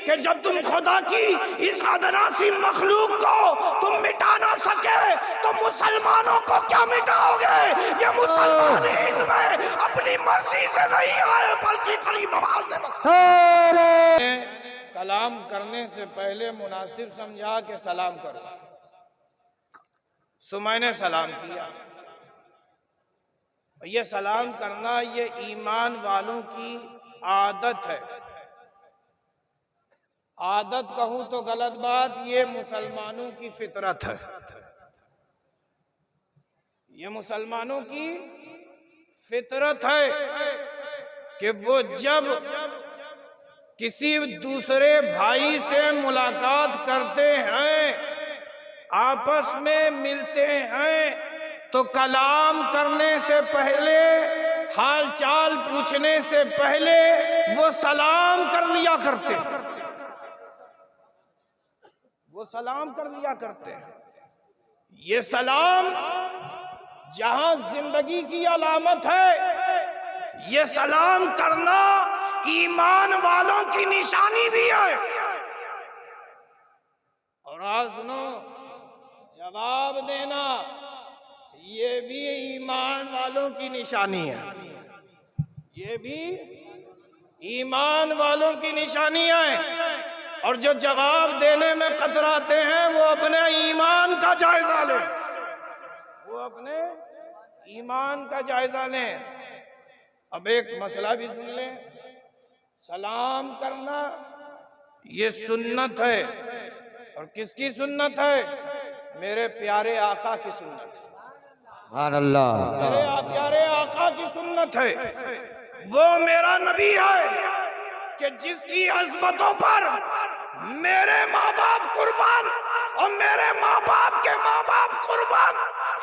कि जब तुम खुदा की इस अदनासी मखलूक को तुम मिटा ना सके तो मुसलमानों को क्या मिटाओगे? ये मुसलमान इनमें अपनी मर्जी से नहीं आए बल्कि करीब आवाज ने कलाम करने से पहले मुनासिब समझा कि सलाम करो। सो मैंने सलाम किया। ये सलाम करना ये ईमान वालों की आदत है। आदत कहूं तो गलत बात, ये मुसलमानों की फितरत है। ये मुसलमानों की फितरत है कि वो जब किसी दूसरे भाई से मुलाकात करते हैं, आपस में मिलते हैं, तो कलाम करने से पहले, हाल चाल पूछने से पहले वो सलाम कर लिया करते हैं। वो सलाम कर लिया करते हैं। ये सलाम जहां जिंदगी की अलामत है, ये सलाम करना ईमान वालों की निशानी भी है। और आज सुनो, जवाब देना ये भी ईमान वालों की निशानी है। ये भी ईमान वालों की निशानी है। और जो जवाब देने में कतराते हैं वो अपने ईमान का जायजा लें। वो अपने ईमान का जायजा लें। अब एक मसला भी सुन लें। सलाम करना ये सुन्नत है। और किसकी सुन्नत है? मेरे प्यारे आका की सुन्नत है। सुभान अल्लाह। मेरे प्यारे आका की सुन्नत है। वो मेरा नबी है कि जिसकी अज़मतों पर मेरे माँ बाप कुर्बान और मेरे माँ बाप के माँ बाप कुर्बान,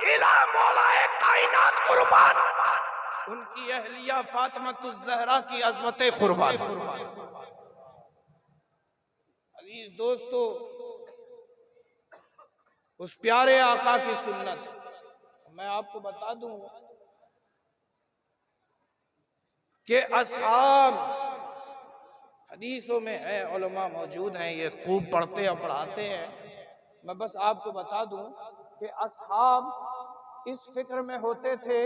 इला मौलाए कायनात कुर्बान, उनकी अहलिया फातिमा ज़हरा की अज़मतें कुर्बान। अजीज दोस्तों, उस प्यारे आका की सुन्नत मैं आपको बता दूं कि असहाब, हदीसों में है, उलमा मौजूद हैं, ये खूब पढ़ते और पढ़ाते हैं। मैं बस आपको बता दूं कि असहाब इस फिक्र में होते थे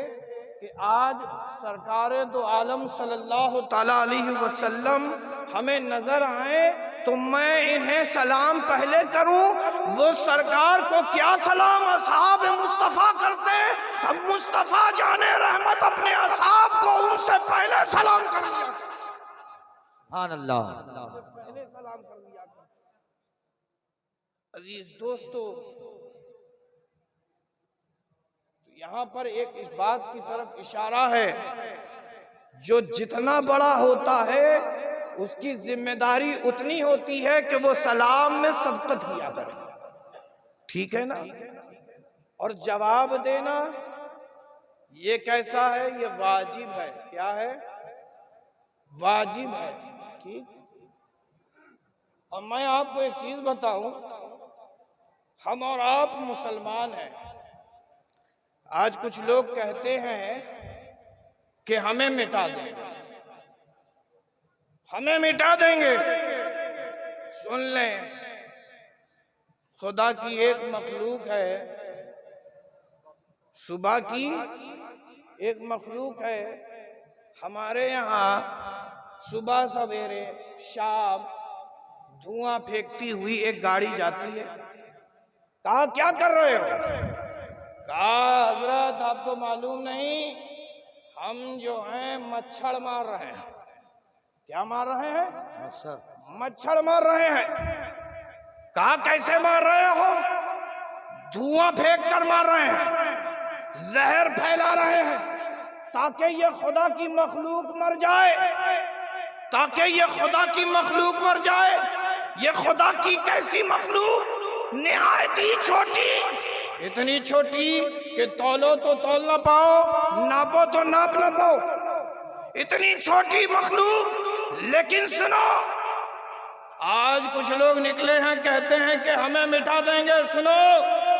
कि आज सरकारे दो आलम सल्लल्लाहु ताला अलैहि वसल्लम हमें नजर आए तो मैं इन्हें सलाम पहले करूं। वो सरकार को क्या सलाम असहाब मुस्तफा करते। अब मुस्तफा जाने रहमत अपने असहाब को उनसे पहले सलाम कर लिया। सुभान अल्लाह। पहले सलाम कर लिया। अजीज दोस्तों, यहाँ पर एक इस बात की तरफ इशारा है, जो जितना बड़ा होता है उसकी जिम्मेदारी उतनी होती है कि वो सलाम में सबकत किया करे। ठीक है ना? और जवाब देना ये कैसा है? ये वाजिब है। क्या है? वाजिब है। ठीक। और मैं आपको एक चीज बताऊं, हम और आप मुसलमान हैं। आज कुछ लोग कहते हैं कि हमें मिटा देंगे, हमें मिटा देंगे। सुन लें, खुदा की एक मखलूक है, सुबह की एक मखलूक है। हमारे यहाँ सुबह सवेरे शाम धुआं फेंकती हुई एक गाड़ी जाती है। कहा क्या कर रहे हो? कहा हजरत आपको मालूम नहीं, हम जो हैं मच्छर मार रहे हैं। क्या मार रहे हैं? मच्छर मार रहे हैं। कहा कैसे मार रहे हो? धुआं फेंक कर मार रहे हैं, जहर फैला रहे हैं ताकि ये खुदा की मखलूक मर जाए, ताकि ये खुदा की मखलूक मर जाए। ये खुदा की कैसी मखलूक, निहायत ही छोटी, इतनी छोटी कि तौलो तो तौल ना पाओ, नापो तो नाप ना पाओ, इतनी छोटी मखलूक। लेकिन सुनो, आज कुछ लोग निकले हैं, कहते हैं कि हमें मिटा देंगे। सुनो,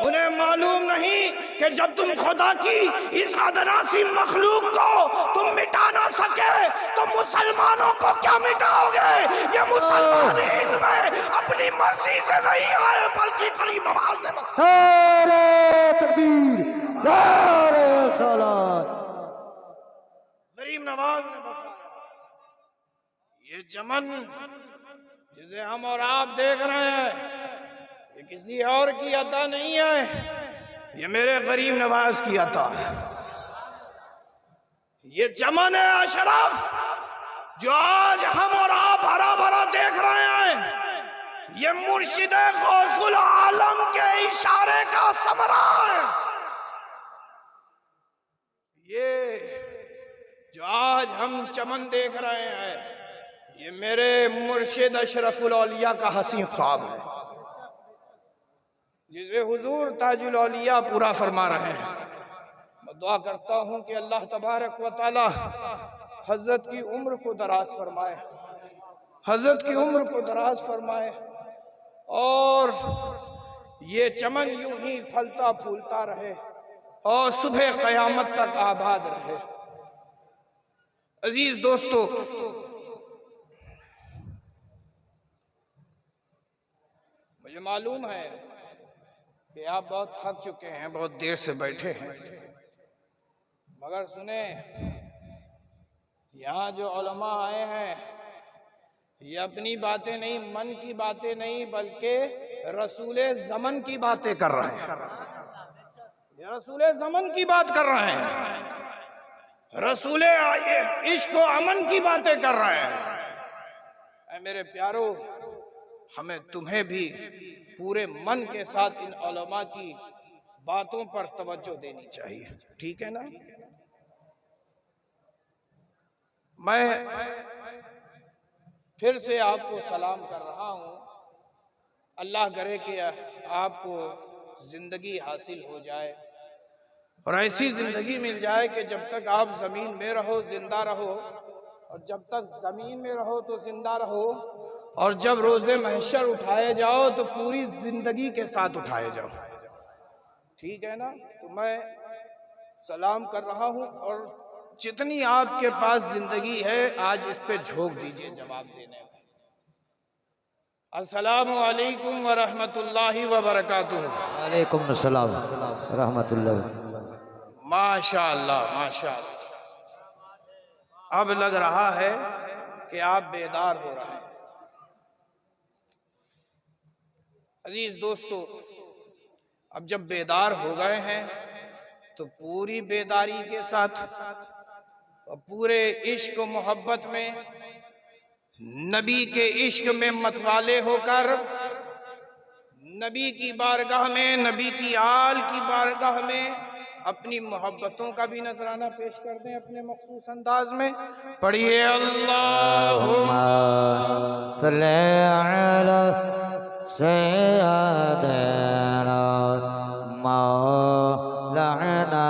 उन्हें मालूम नहीं कि जब तुम खुदा की इस अदनासी मखलूक को तुम मिटा ना सके तो मुसलमानों को क्या मिटाओगे? ये मुसलमान इनमें मर्जी से नहीं आए बल्कि करीम नवाज ने बस। नारे तकबीर, नारे सलात। करीम नवाज ने बसाया। ये चमन जिसे हम और आप देख रहे हैं, ये किसी और की अता नहीं है, ये मेरे करीम नवाज की अता है। ये चमन है अशरफ जो आज हम और आप हरा भरा देख रहे हैं, ये मुर्शिद गौसुल आलम के इशारे का समरा है। ये जो आज हम चमन देख रहे हैं, ये मेरे मुर्शिद अशरफुल औलिया का हसीन ख्वाब है, जिसे हुजूर ताजुल औलिया पूरा फरमा रहे हैं। मैं दुआ करता हूं कि अल्लाह तबारक व तआला हजरत की उम्र को दराज फरमाए, हजरत की उम्र को दराज फरमाए, और ये चमन यूं ही फलता फूलता रहे और सुबह क़यामत तक आबाद रहे। अजीज दोस्तों, मुझे मालूम है कि आप बहुत थक चुके हैं, बहुत देर से बैठे हैं, मगर सुने, यहाँ जो उलमा आए हैं, ये अपनी बातें नहीं, मन की बातें नहीं, बल्कि रसूले ज़मन की बातें कर रहे हैं। ये रसूले ज़मन की बात कर रहे हैं, रसूले इश्क व अमन की बातें कर रहे हैं। ऐ मेरे प्यारो, हमें तुम्हें भी पूरे मन के साथ इन उलमा की बातों पर तवज्जो देनी चाहिए, ठीक है ना। मैं फिर से आपको सलाम कर रहा हूँ। अल्लाह करे कि आपको जिंदगी हासिल हो जाए और ऐसी जिंदगी मिल जाए कि जब तक आप जमीन में रहो जिंदा रहो, और जब तक जमीन में रहो तो जिंदा रहो, और जब रोजे महशर उठाए जाओ तो पूरी जिंदगी के साथ उठाए जाओ, ठीक है ना। तो मैं सलाम कर रहा हूँ, और जितनी आपके पास जिंदगी है आज इस पे झोंक दीजिए जवाब देने में। अस्सलामु अलैकुम व रहमतुल्लाहि व बरकातुहू। वालेकुम अस्सलाम रहमतुल्लाह। माशाअल्लाह माशाअल्लाह। अब लग रहा है कि आप बेदार हो रहे हैं। अजीज दोस्तों, अब जब बेदार हो गए हैं तो पूरी बेदारी के साथ और पूरे इश्क मोहब्बत में, नबी के इश्क में मतवाले होकर, नबी की बारगाह में, नबी की आल की बारगाह में अपनी मोहब्बतों का भी नजराना पेश कर दें अपने मखसूस अंदाज में। पढ़िए अल्लाहुम्मा सल्ले अला सय्यदना मौलाना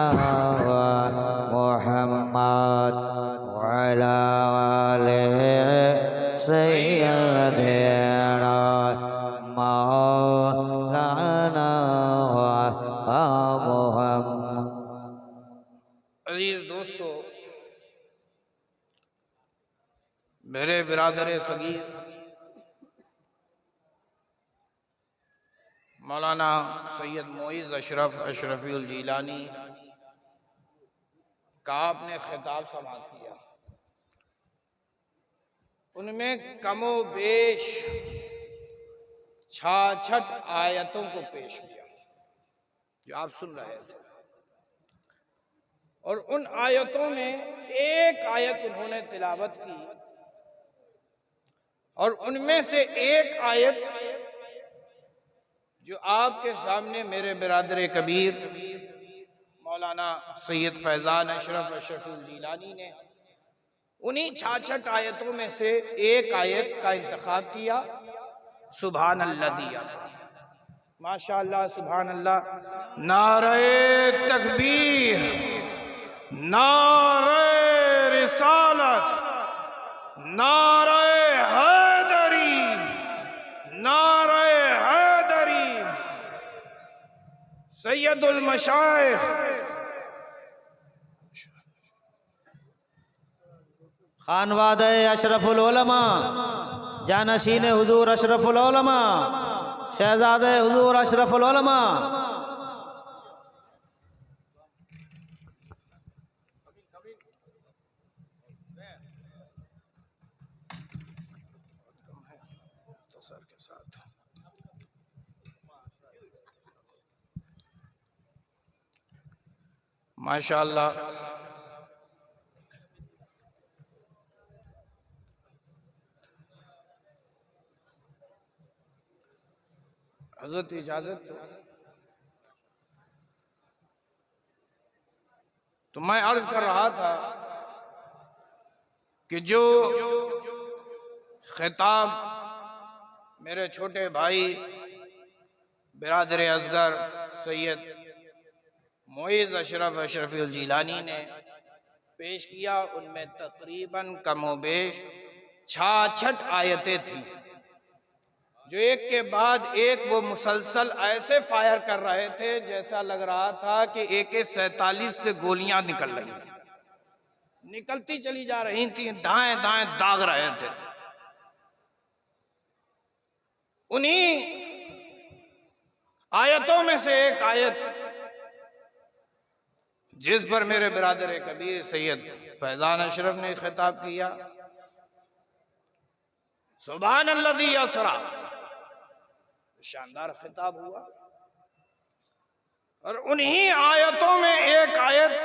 मुहम्मद व अला आले सय्यदना मौलाना मुहम्मद। अजीज दोस्तों, मेरे बिरादर सगीर मौलाना सैयद मोइज़ अशरफ अशरफुल जीलानी का आपने खिताब समाअत किया, उनमें कमो बेश 66 आयतों को पेश किया जो आप सुन रहे थे, और उन आयतों में एक आयत उन्होंने तिलावत की, और उनमें से एक आयत जो आपके सामने मेरे बिरादर कबीर मौलाना सैयद फैजान अशरफ अशरफुल जीलानी ने उन्हीं 66 आयतों में से एक आयत का इंतखाब किया। सुभान अल्लाह, माशाअल्लाह, सुभान अल्लाह। नारे तकबीर, नारे रिसालत, नारे हैदरी, नारे हैदरी। सैयदुल मशाइख खानवादे अशरफुल उलमा जानशीन हुजूर अशरफुल उलमा, शहजादे हुजूर अशरफुल उलमा। सर के साथ माशाअल्लाह। हजरत इजाजत तो मैं अर्ज कर रहा था कि जो खिताब मेरे छोटे भाई बिरादर असगर सैयद मोइज़ अशरफ अशरफुल जिलानी ने पेश किया, उनमें तकरीबन कमोबेश 66 आयतें थी, जो एक के बाद एक वो मुसलसल ऐसे फायर कर रहे थे जैसा लग रहा था कि AK-47 से गोलियां निकल रही थी, निकलती चली जा रही थी, दाएं दाएं दाग रहे थे। उन्हीं आयतों में से एक आयत जिस पर मेरे बिरादर कबीर सैयद फैजान अशरफ ने खिताब किया, सुभान अल्लज़ी असरा, शानदार खिताब हुआ। और उन्हीं आयतों में एक आयत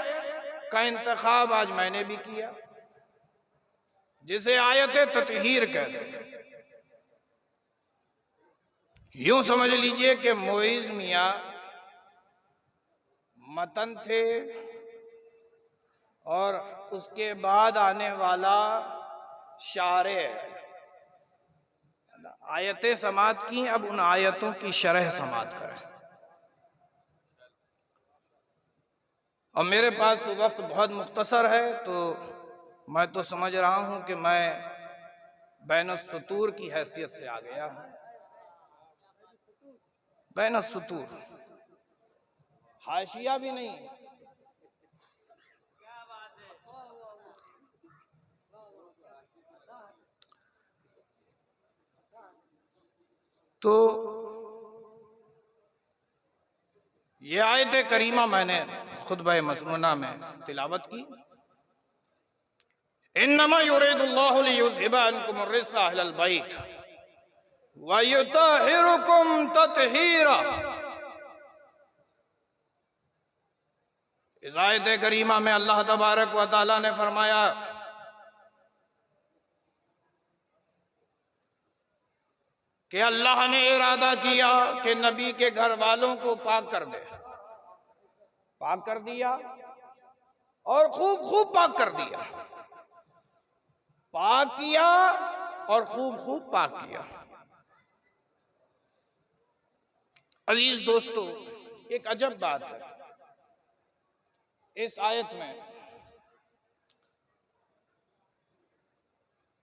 का इंतखाब आज मैंने भी किया, जिसे आयत ततहीर कहते हैं। यूं समझ लीजिए कि मोइज़ मियाँ मतन थे और उसके बाद आने वाला शारे। आयतें समात की, अब उन आयतों की शरह समात करें। और मेरे पास तो वक्त बहुत मुख्तसर है, तो मैं तो समझ रहा हूं कि मैं बैनुस्सुतूर की हैसियत से आ गया हूं। बैनुस्सुतूर, हाशिया भी नहीं। तो ये आयत करीमा मैंने खुतबा मसनूना में तिलावत की। इन्नमा युरीदुल्लाहु लियुज़हिबा अन्कुम अर्रिज्सा अहलल बैत व युतहिरुकुम तत्हीरा। इस आयत करीमा में अल्लाह तबारक व तआला ने फरमाया कि अल्लाह ने इरादा किया कि नबी के घर वालों को पाक कर दे। पाक कर दिया और खूब खूब पाक कर दिया। पाक किया और खूब खूब पाक किया। अजीज दोस्तों, एक अजब बात है इस आयत में।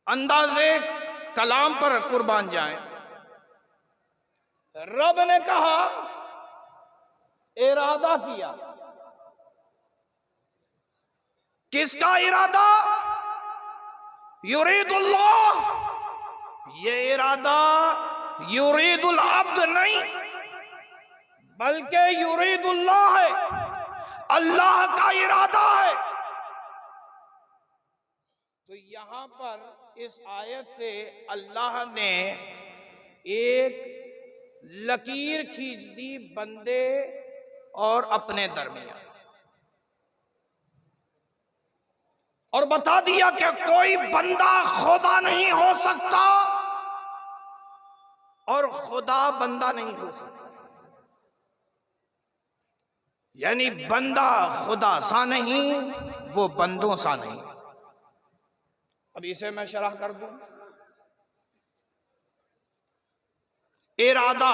अंदाजे कलाम पर कुर्बान जाएं, रब ने कहा, इरादा किया। किसका इरादा? युरीदुल्लाह। ये इरादा युरीदुल अब्द नहीं, बल्कि युरीदुल्लाह है, अल्लाह का इरादा है। तो यहां पर इस आयत से अल्लाह ने एक लकीर खींच दी बंदे और अपने दरमियान, और बता दिया कि कोई बंदा खुदा नहीं हो सकता और खुदा बंदा नहीं हो सकता। यानी बंदा खुदा सा नहीं, वो बंदों सा नहीं। अब इसे मैं शरह कर दूं। इरादा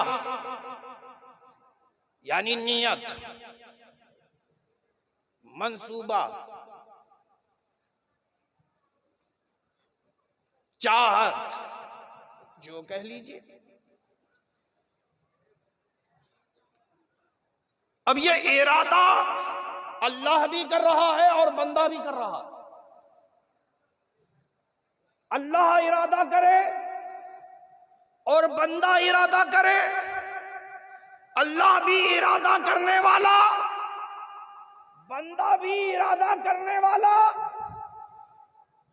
यानी नियत, मंसूबा, चाहत, जो कह लीजिए। अब ये इरादा अल्लाह भी कर रहा है और बंदा भी कर रहा है। अल्लाह इरादा करे और बंदा इरादा करे, अल्लाह भी इरादा करने वाला, बंदा भी इरादा करने वाला,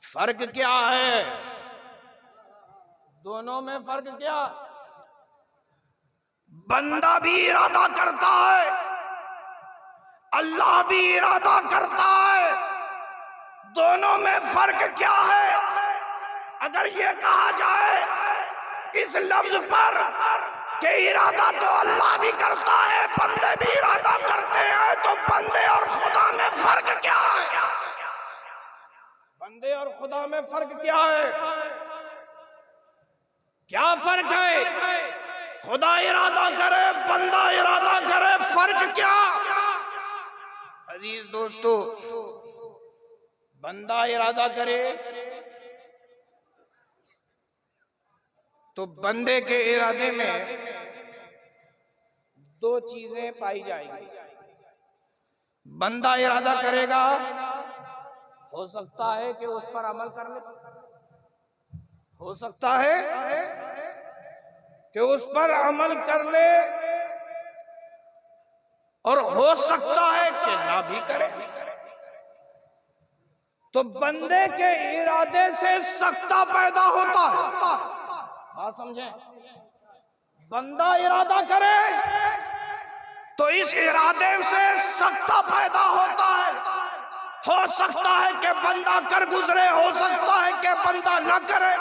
फर्क क्या है? दोनों में फर्क क्या? बंदा भी इरादा करता है, अल्लाह भी इरादा करता है, दोनों में फर्क क्या है? अगर ये कहा जाए इस लफ्ज पर कि इरादा तो अल्लाह भी करता है, बंदे भी इरादा करते हैं, तो बंदे और खुदा में फर्क क्या है? बंदे और खुदा में फर्क क्या है? क्या फर्क है? खुदा इरादा करे, बंदा इरादा करे, फर्क क्या? अजीज दोस्तों, बंदा इरादा करे तो बंदे के इरादे में दो चीजें पाई जाएंगी। बंदा इरादा करेगा, हो सकता है कि उस पर अमल कर ले, हो सकता है कि उस पर अमल कर ले, और हो सकता है कि ना भी करे। तो बंदे के इरादे से सख्ता पैदा होता है। बात समझें? बंदा इरादा करे तो इस इरादे से सख्ता पैदा होता है। हो सकता है कि बंदा कर गुजरे, हो सकता है कि बंदा न करे।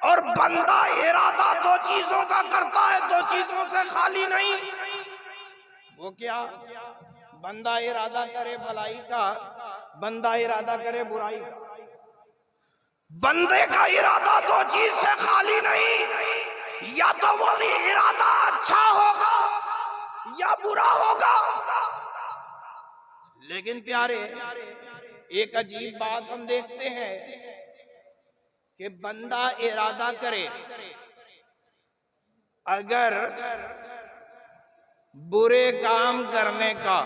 और बंदा इरादा दो चीजों का करता है, दो चीजों से खाली नहीं। वो क्या? बंदा इरादा करे भलाई का, बंदा इरादा करे बुराई का। बंदे का इरादा दो चीज से खाली नहीं, या तो वो इरादा अच्छा होगा या बुरा होगा। लेकिन प्यारे, एक अजीब बात हम देखते हैं कि बंदा इरादा करे, अगर बुरे काम करने का,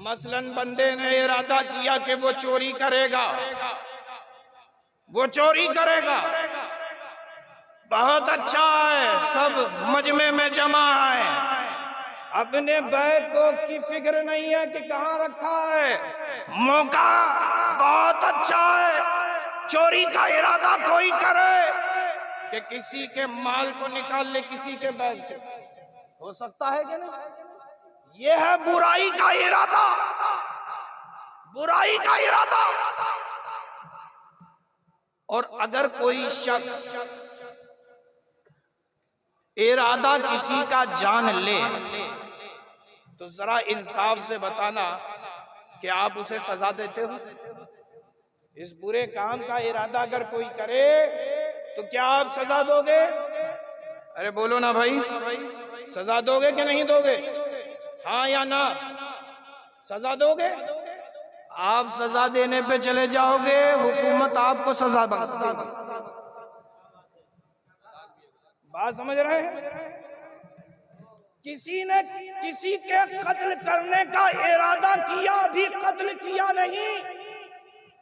मसलन बंदे ने इरादा किया कि वो चोरी करेगा, वो चोरी करेगा, बहुत अच्छा है, सब मजमे में जमा है, अपने बैग को की फिक्र नहीं है कि कहाँ रखा है, मौका बहुत अच्छा है। चोरी का इरादा कोई करे कि किसी के माल को निकाल ले किसी के बैग से, हो सकता है कि नहीं? यह है बुराई का इरादा, बुराई का इरादा। और अगर कोई शख्स इरादा किसी का जान ले, तो जरा इंसाफ से बताना कि आप उसे सजा देते हो? इस बुरे काम का इरादा अगर कोई करे तो क्या आप सजा दोगे? अरे बोलो ना भाई, सजा दोगे कि नहीं दोगे? हाँ या ना? सजा दोगे? आप सजा देने पे चले जाओगे, हुकूमत आपको सजा देगी। बात समझ रहे हैं? किसी ने किसी के कत्ल करने का इरादा किया, अभी कत्ल किया नहीं,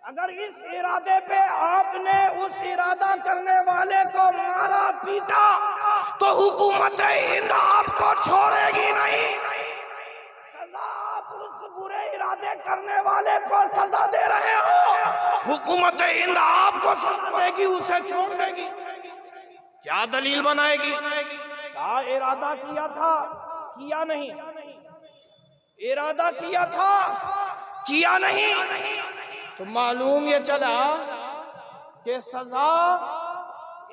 अगर इस इरादे पे आपने उस इरादा करने वाले को मारा पीटा, तो हुकूमत हिंद आपको छोड़ेगी नहीं। सजा आप उस बुरे इरादे करने वाले को सजा दे रहे हो, हुकूमत हिंद आपको सजा देगी, उसे छोड़ देगी। क्या दलील बनाएगी? क्या इरादा किया था, किया नहीं? इरादा किया था, किया नहीं, तो मालूम ये चला कि सजा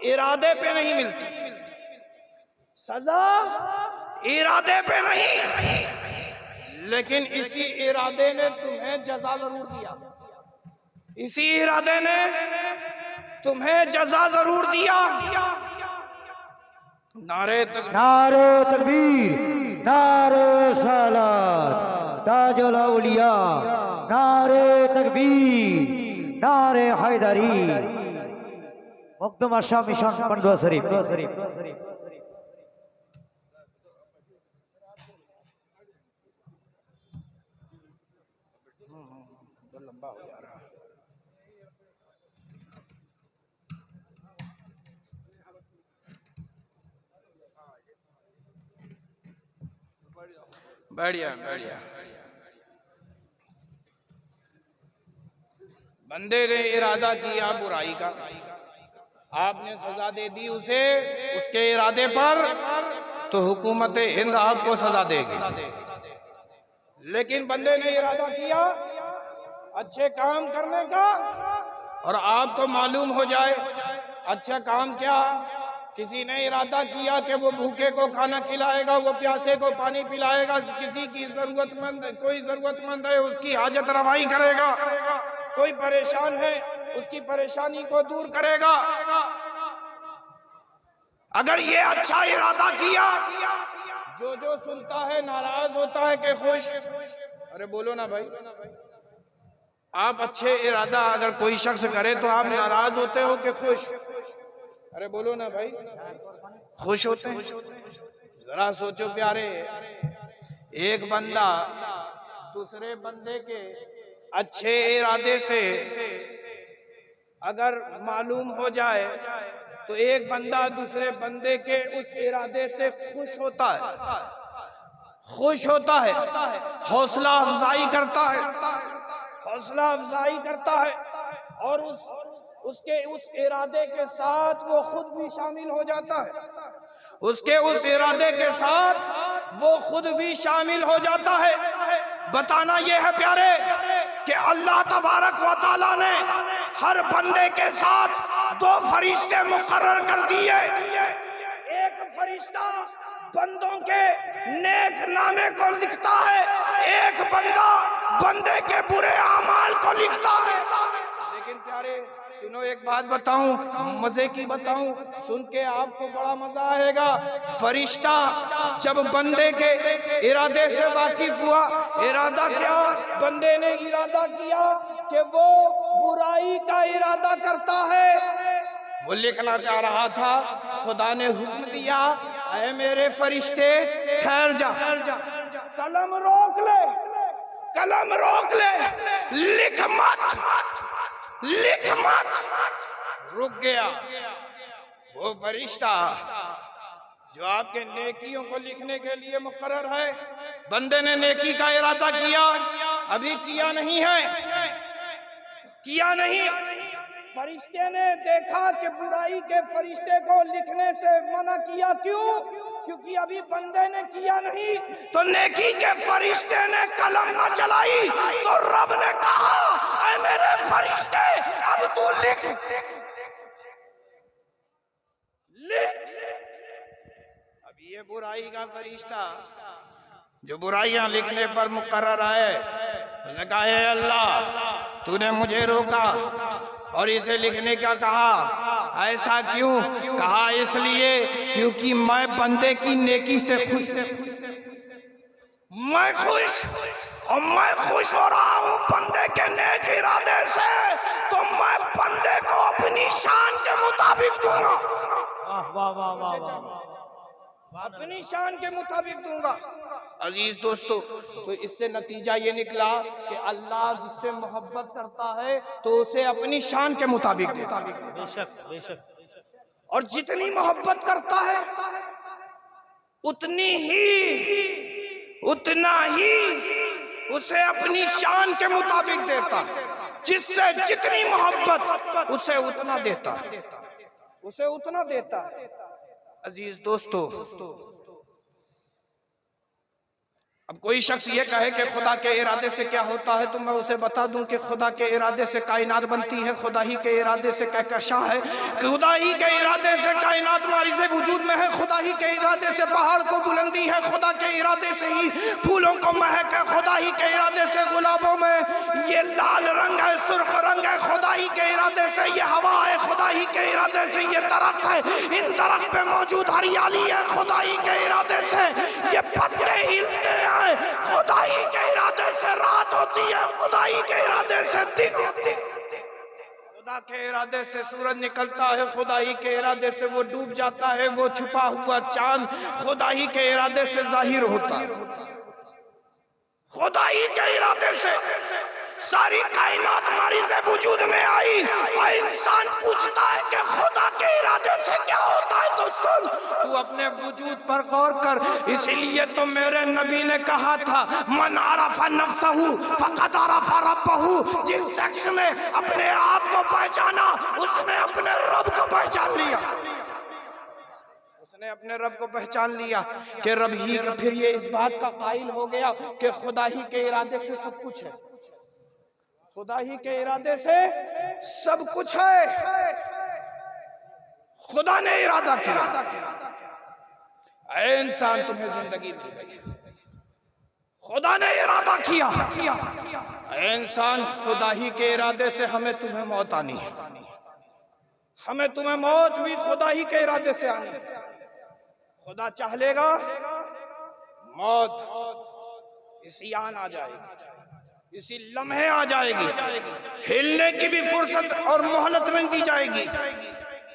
इरादे पे नहीं मिलती, सजा इरादे पे नहीं, लेकिन इसी इरादे ने तुम्हें जजा जरूर दिया, इसी इरादे ने तुम्हें जजा जरूर दिया। नारे तकबीर, नारे सलात, ताजुल औलिया, नारे तकबीर, नारे हैदरी, मुक़द्दम शाह मिशन पंडवा शरीफ। लंबा हो जा रहा है। बढ़िया बढ़िया। बंदे ने इरादा किया बुराई का, आपने सजा दे दी उसे उसके इरादे पर, तो हुकूमत हिंद आपको सजा देगी। लेकिन बंदे ने इरादा किया अच्छे काम करने का, और आपको मालूम हो जाए अच्छा काम क्या, किसी ने इरादा किया कि वो भूखे को खाना खिलाएगा, वो प्यासे को पानी पिलाएगा, किसी की कोई जरूरतमंद है उसकी हाजत रवाई करेगा, कोई परेशान है उसकी परेशानी को दूर करेगा। अगर ये अच्छा इरादा किया, जो सुनता है नाराज होता है कि खुश। अरे बोलो ना भाई, आप अच्छे इरादा अगर कोई शख्स करे तो आप नाराज होते हो कि खुश? अरे बोलो ना भाई, खुश होते हैं। जरा सोचो प्यारे, एक बंदा दूसरे बंदे के अच्छे इरादे से अगर मालूम हो जाए तो एक बंदा दूसरे बंदे के उस इरादे से खुश होता है, हौसला अफजाई करता है, और उसके उस इरादे के साथ वो खुद भी शामिल हो जाता है, उसके उस इरादे के साथ वो खुद भी शामिल हो जाता है। बताना यह है प्यारे कि अल्लाह तबारक व तआला ने हर बंदे के साथ दो फरिश्ते मुकर्रर कर दिए। एक फरिश्ता बंदों के नेक नामे को लिखता है, एक बंदा बंदे के बुरे अमाल को लिखता है। लेकिन प्यारे सुनो, एक बात बताऊं, मजे की बताऊं, सुन के आपको बड़ा मजा आएगा। फरिश्ता जब बंदे के इरादे से वाकिफ हुआ, इरादा क्या, बंदे ने इरादा किया कि वो बुराई का इरादा करता है, वो लिखना चाह रहा था, खुदा ने हुक्म दिया, ऐ मेरे फरिश्ते ठहर जा, कलम रोक ले, लिख मत। रुक गया वो फरिश्ता जो आपके नेकियों को लिखने के लिए मुकर्रर है। बंदे ने नेकी का इरादा किया, अभी किया नहीं। फरिश्ते ने देखा कि बुराई के फरिश्ते को लिखने से मना किया, क्यों? क्योंकि अभी बंदे ने किया नहीं। तो नेकी के फरिश्ते ने कलम न चलाई तो रब ने कहा, ऐ मेरे फरिश्ते अब तू लिख। अब ये बुराई का फरिश्ता जो बुराइयां लिखने पर मुकर्रर है, उसने कहा, हे अल्लाह तूने मुझे रोका और इसे लिखने का कहा, ऐसा क्यों? कहा इसलिए क्योंकि मैं बंदे की नेकी से खुश हो रहा हूँ बंदे के नेक इरादे से, तो मैं बंदे को अपनी शान के मुताबिक दूंगा। अपनी शान के मुताबिक दूंगा। अजीज दोस्तों, तो इससे नतीजा ये निकला कि अल्लाह जिससे मोहब्बत करता है तो उसे अपनी शान के मुताबिक देता है। बेशक। और जितनी मोहब्बत करता है उतना ही उसे अपनी शान के मुताबिक देता है। जिससे जितनी मोहब्बत उसे उतना देता है। अजीज दोस्तों, अब कोई शख्स ये कहे कि खुदा के इरादे से क्या होता है, तो मैं उसे बता दूं कि खुदा के इरादे से कायनात बनती है, खुदा ही के इरादे से कहकशां है, खुदा ही के इरादे से कायनात मारिज़े वजूद में है, खुदा ही के इरादे से पहाड़ को बुलंदी है, खुदा के इरादे से ही फूलों को महक है, खुदा ही के इरादे से गुलाबों में ये लाल रंग है, सुर्ख रंग है, खुदा ही के इरादे से ये हवा है, खुदा ही के इरादे से ये दरख्त है, इन दरख्त पे मौजूद हरियाली है, खुदा ही के इरादे से ये पत्ते हिलते हैं, खुदाई के इरादे से रात होती है, खुदाई के इरादे से दिन होती है, खुदा के इरादे से सूरज निकलता है, खुदाई के इरादे से वो डूब जाता है, वो छुपा हुआ चांद खुदाई के इरादे से जाहिर होता है, खुदाई के इरादे से सारी कायनात हमारी से वजूद में आई और इंसान पूछता है कि खुदा के इरादे से क्या होता है, तो सुन, तू अपने वजूद पर गौर कर। इसीलिए तो मेरे नबी ने कहा था, मन अरफा नफ्सहू फक़द अरफा रब्बहू। जिस शख्स ने अपने आप को पहचाना उसने अपने रब को पहचान लिया, उसने अपने रब को पहचान लिया कि रब ही का। फिर ये इस बात का कायल हो गया कि खुदा ही के इरादे से सब कुछ है, खुदा ही के इरादे से सब कुछ है। खुदा ने इरादा किया, ऐ इंसान तुम्हें जिंदगी मिल गई, खुदा ने इरादा किया। ऐ इंसान, खुदा ही के इरादे से हमें तुम्हें मौत आनी है, हमें तुम्हें मौत भी खुदा ही के इरादे से आनी है। खुदा चाह लेगा मौत इसी आन आ जाएगी, इसी लम्हे आ जाएगी, हिलने की भी फुर्सत और मोहलत नहीं दी जाएगी।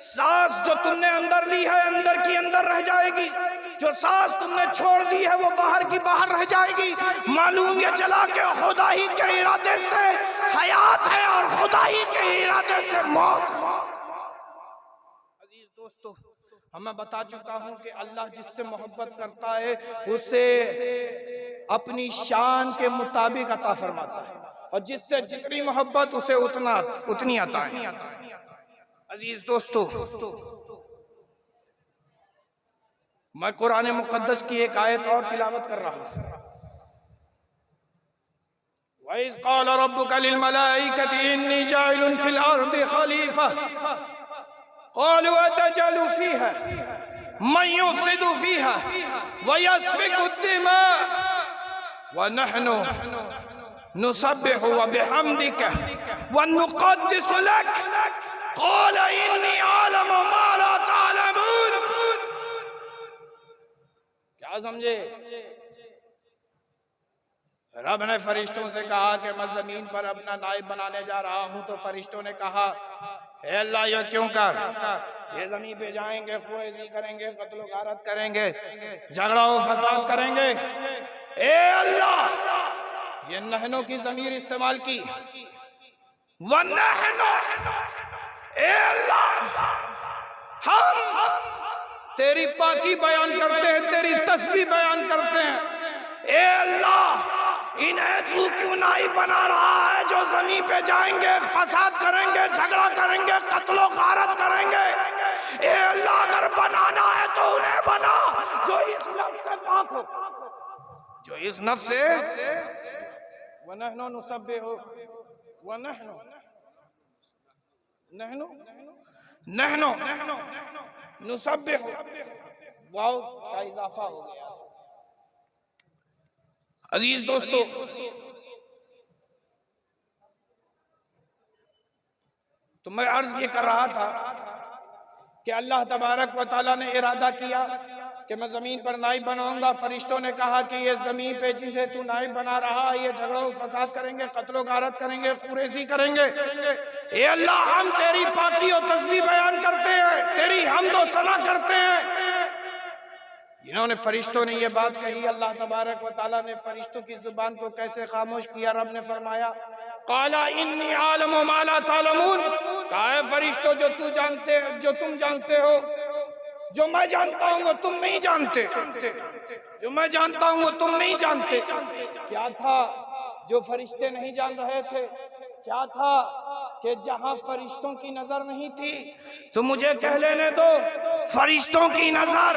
सांस जो तुमने अंदर ली है अंदर की अंदर रह जाएगी, जो सांस तुमने छोड़ दी है वो बाहर की बाहर रह जाएगी। मालूम ये चला कि खुदा ही के इरादे से हयात है और खुदा ही के इरादे से मौत। अजीज दोस्तों, मैं बता चुका हूं कि अल्लाह जिससे मोहब्बत करता है उसे अपनी शान के मुताबिक अता फरमाता है, और जिससे जितनी मोहब्बत उसे उतनी अता है। अजीज दोस्तों, मैं कुरान मुक़द्दस की एक आयत और तिलावत कर रहा हूं। वइज़ क़ाल रब्बुका लिल मलाइकति इन्नी जाइलुन फिल अर्दि खलीफा क़ालू अतजअलु फ़ीहा मन युफ़सिदु फ़ीहा व यस्फ़िकु दिमा व नहनु नुसब्बिहु व बिहम्दिका व नुक़द्दिसु लक क़ाल इन्नी अअलमु मा ला तअलमून। क्या समझे? रब ने फरिश्तों से कहा कि मैं जमीन पर अपना नाइब बनाने जा रहा हूं, तो फरिश्तों ने कहा, ए अल्लाह ये क्यों कर? ये जमीन पे जाएंगे, खुरेजी करेंगे, कत्ल गारत करेंगे, झगड़ा व फसाद करेंगे। ए अल्लाह, ये नहनो की जमीर इस्तेमाल की, वन्नहनो, ए अल्लाह हम तेरी पाकी बयान करते हैं, तेरी तस्बीह बयान करते हैं। ए अल्लाह, इन्हें तू क्यों नाई बना रहा है जो जमीन पे जाएंगे, फसाद करेंगे, झगड़ा करेंगे, कत्लो गारत करेंगे। ए अल्लाह, अगर बनाना है तो उन्हें बना जो इस नफ्स से पाक हो, जो इस नफ्स से वनहनु नुसब्बिहु वनहनु नहनु नुसब्बिहु, वाव का इजाफा हो गया। अजीज दोस्तों, तो मैं अर्ज ये कर रहा था कि अल्लाह तबारक व तआला ने इरादा किया कि मैं जमीन पर नाइब बनाऊंगा। फरिश्तों ने कहा कि ये जमीन पे जिसे तू नाइब बना रहा है ये झगड़ो फसाद करेंगे, कत्लो गारत करेंगे, खुरेजी करेंगे। ए अल्लाह, हम तेरी पाकी और तस्बीह बयान करते हैं, तेरी हम्द व सना करते हैं। इन्होंने फरिश्तों ने ये बात कही, अल्लाह तबारक व तआला ने फरिश्तों की जुबान को कैसे खामोश किया? रब ने फरमाया, काला इन्नी आलमु मा ला तालमून। कहा है फरिश्तों, जो तुम जानते हो, जो मैं जानता हूं वो तुम नहीं जानते, जो मैं जानता हूं वो तुम नहीं जानते। क्या था जो फरिश्ते नहीं जान रहे थे? क्या था कि जहां फरिश्तों की नजर नहीं थी, तो मुझे कह लेने दो, फरिश्तों की नजर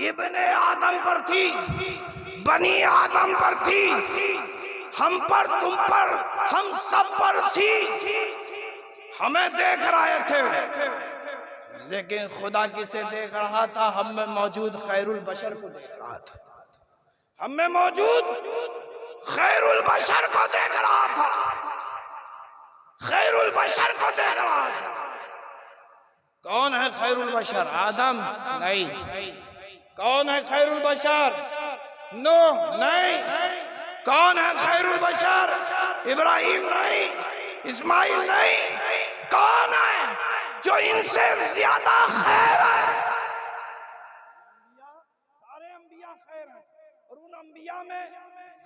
इब्ने आदम पर थी, बनी आदम पर थी, हम पर, तुम पर, हम सब पर थी। हमें देख रहे थे, लेकिन खुदा किसे देख रहा था? हम में मौजूद खैरुल बशर को देख रहा था, हम में मौजूद खैरुल बशर को देख रहा था, खैरुल बशर को देख रहा था। कौन है खैरुल बशर? आदम? नहीं। कौन है खैरुल बशर? नूह? नहीं। कौन है खैरुल बशर? इब्राहिम? नहीं। इस्माइल? नहीं। कौन है जो इनसे ज्यादा खैर है? सारे अंबिया खैर हैं, और उन अंबिया में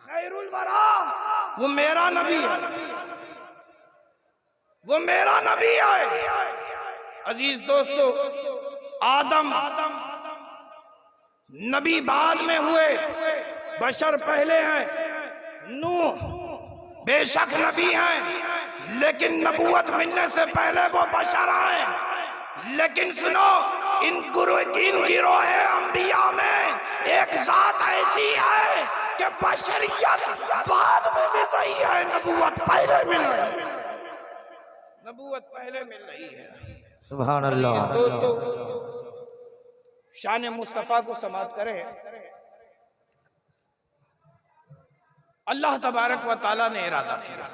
खैरुल वरा वो मेरा नबी है, वो मेरा नबी है। अजीज दोस्तों, आदम नबी बाद में हुए, बशर पहले हैं। नूह बेशक नबी हैं, लेकिन नबूवत मिलने से पहले वो बशर हैं। लेकिन सुनो, इन गिरोह अंबिया में एक जात ऐसी है कि बशरियत बाद में मिल रही है, नबूवत पहले मिल रही है, नबूवत पहले मिल रही है। सुभान अल्लाह। दोस्तों, शान मुस्तफा को समाप्त करें। अल्लाह तबारक व ताला ने इरादा किया,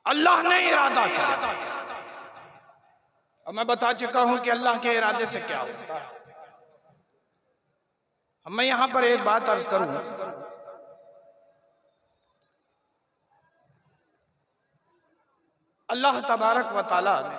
अल्लाह ने इरादा किया, और मैं बता चुका हूं कि अल्लाह के इरादे से क्या होता है। मैं यहां पर एक बात अर्ज करूं, अल्लाह तबारक व ताला ने